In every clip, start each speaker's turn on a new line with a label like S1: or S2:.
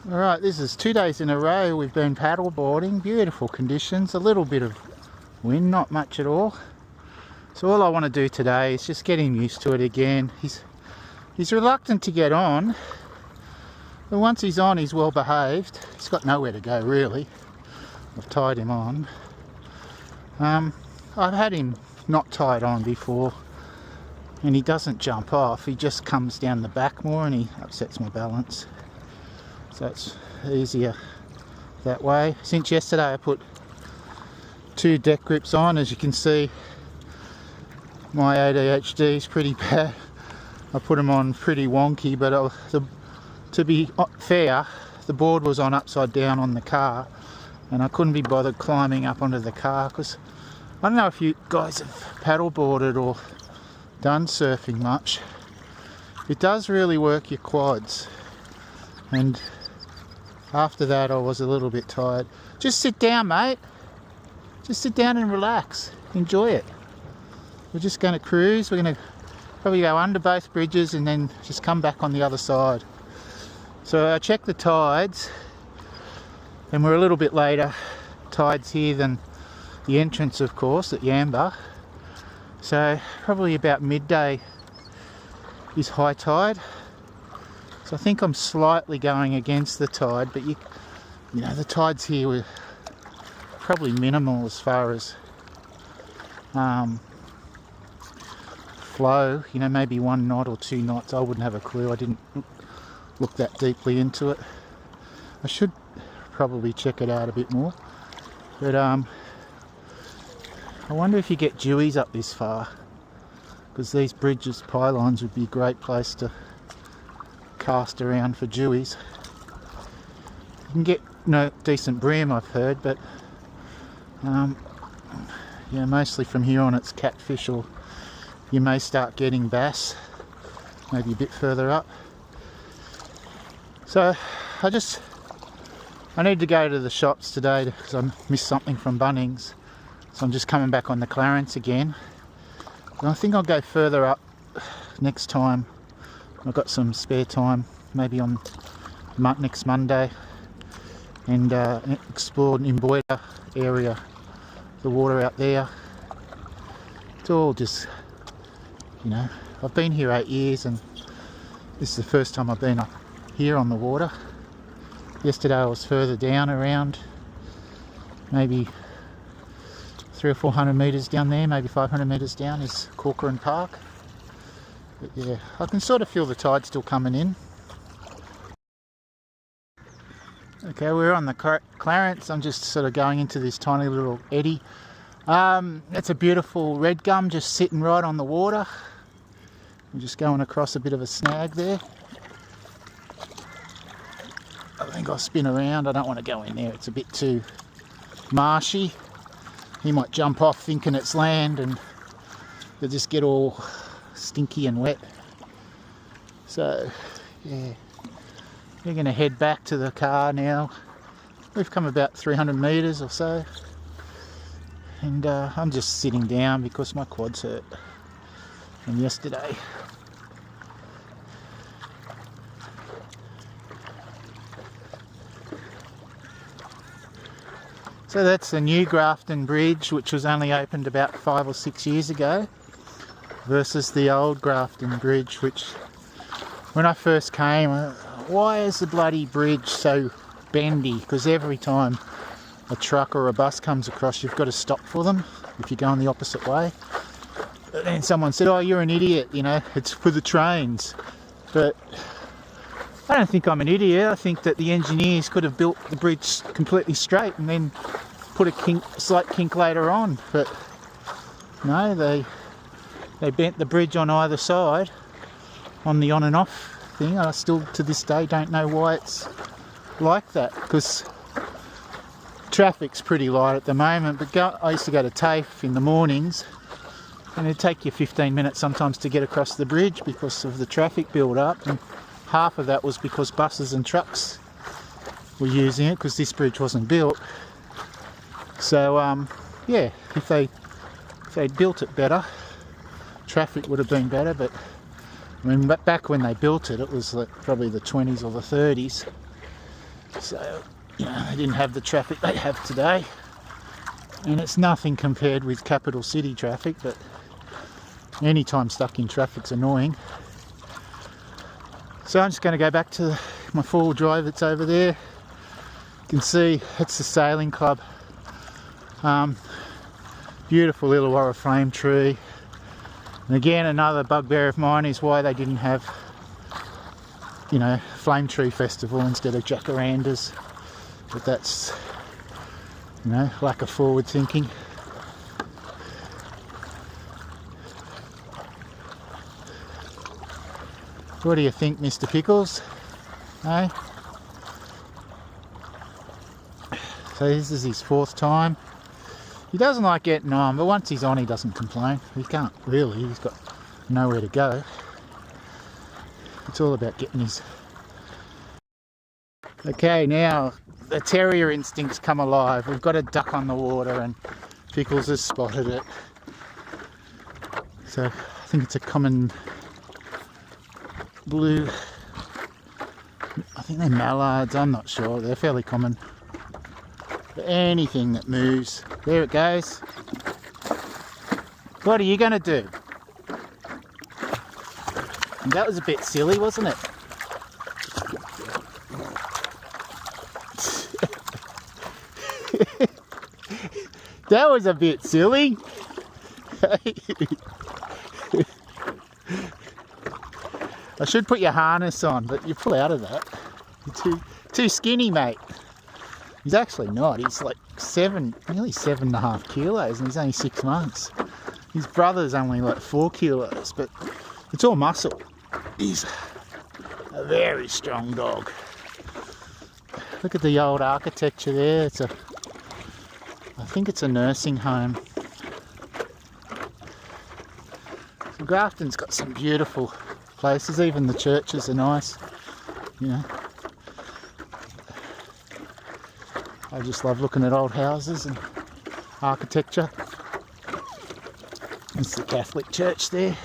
S1: Alright, this is 2 days in a row we've been paddle boarding. Beautiful conditions, a little bit of wind, not much at all. So all I want to do today is just get him used to it again. He's reluctant to get on, but once he's on he's well behaved. He's got nowhere to go really. I've tied him on. I've had him not tied on before and he doesn't jump off, he just comes down the back more and he upsets my balance. So it's easier that way. Since yesterday I put 2 deck grips on. As you can see, my ADHD is pretty bad. I put them on pretty wonky, but to be fair, the board was on upside down on the car and I couldn't be bothered climbing up onto the car because I don't know if you guys have paddle boarded or done surfing much. It does really work your quads, and after that I was a little bit tired. Just sit down, mate. Just sit down and relax. Enjoy it. We're just going to cruise. We're going to probably go under both bridges and then just come back on the other side. So I checked the tides and we're a little bit later tides here than the entrance, of course, at Yamba. So probably about midday is high tide. So I think I'm slightly going against the tide, but you know the tides here were probably minimal as far as flow. You know, maybe 1 knot or 2 knots. I wouldn't have a clue. I didn't look that deeply into it. I should probably check it out a bit more. But I wonder if you get dewies up this far, because these bridges, pylons, would be a great place to cast around for dewies. You can get decent bream, I've heard, but yeah, mostly from here on it's catfish, or you may start getting bass maybe a bit further up. So I need to go to the shops today because I missed something from Bunnings, so I'm just coming back on the Clarence again. And I think I'll go further up next time. I've got some spare time, maybe on next Monday, and explore Imboida area, the water out there. It's all just, you know, I've been here 8 years and this is the first time I've been up here on the water. Yesterday I was further down, around maybe 300 or 400 metres down there, maybe 500 metres down is Corcoran Park. But yeah, I can sort of feel the tide still coming in. Okay, we're on the Clarence. I'm just sort of going into this tiny little eddy. It's a beautiful red gum just sitting right on the water. I'm just going across a bit of a snag there. I think I'll spin around. I don't want to go in there. It's a bit too marshy. He might jump off thinking it's land and you'll just get all stinky and wet. So yeah, we're going to head back to the car now. We've come about 300 metres or so, and I'm just sitting down because my quads hurt from yesterday. So that's the new Grafton bridge, which was only opened about 5 or 6 years ago, versus the old Grafton bridge, which when I first came, why is the bloody bridge so bendy? Because every time a truck or a bus comes across, you've got to stop for them if you're going the opposite way. And then someone said, oh, you're an idiot, you know, it's for the trains. But I don't think I'm an idiot. I think that the engineers could have built the bridge completely straight and then put a slight kink later on. But no, they bent the bridge on either side on the on and off thing. I still to this day don't know why it's like that, because traffic's pretty light at the moment. But I used to go to TAFE in the mornings and it'd take you 15 minutes sometimes to get across the bridge because of the traffic build up, and half of that was because buses and trucks were using it because this bridge wasn't built. So yeah, if they'd built it better, traffic would have been better. But I mean, back when they built it, it was like probably the 20s or the 30s, So, you know, they didn't have the traffic they have today. And it's nothing compared with capital city traffic, but any time stuck in traffic's annoying. So I'm just going to go back to my four-wheel drive that's over there. You can see it's the sailing club. Beautiful little oriflame tree. And again, another bugbear of mine is why they didn't have, you know, flame tree festival instead of jacarandas. But that's, you know, lack of forward thinking. What do you think, Mr. Pickles? Hey? So this is his fourth time. He doesn't like getting on, but once he's on he doesn't complain. He can't really, he's got nowhere to go. It's all about getting his... Okay, now the terrier instincts come alive. We've got a duck on the water and Pickles has spotted it. So I think it's a common blue, I think they're mallards, I'm not sure, they're fairly common. But anything that moves, there it goes. What are you going to do? And that was a bit silly, wasn't it? That was a bit silly. I should put your harness on, but you pull out of that. You're too skinny, mate. He's actually not. He's like nearly 7.5 kilos, and he's only 6 months. His brother's only like 4 kilos, but it's all muscle. He's a very strong dog. Look at the old architecture there. I think it's a nursing home. So Grafton's got some beautiful places. Even the churches are nice, you know. I just love looking at old houses and architecture. It's the Catholic church there.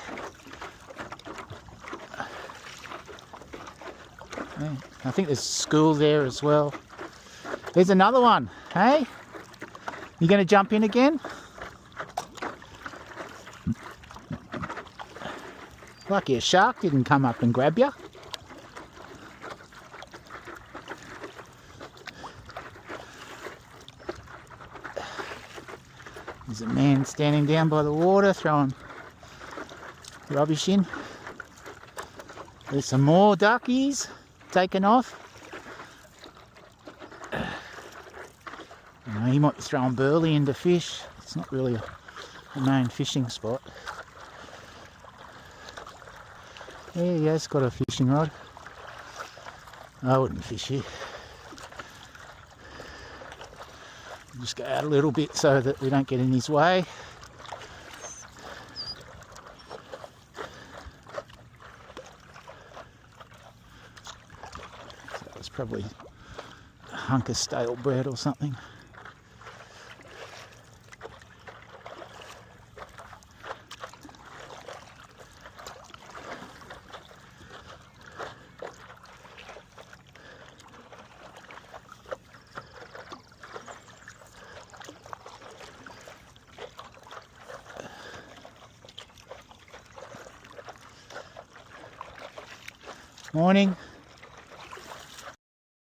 S1: Yeah, I think there's a school there as well. There's another one, hey? You going to jump in again? Lucky a shark didn't come up and grab you. There's a man standing down by the water throwing rubbish in. There's some more duckies taken off. He might be throwing burley into fish. It's not really a main fishing spot. There he has got a fishing rod. I wouldn't fish here. Just go out a little bit so that we don't get in his way. So that was probably a hunk of stale bread or something. Morning.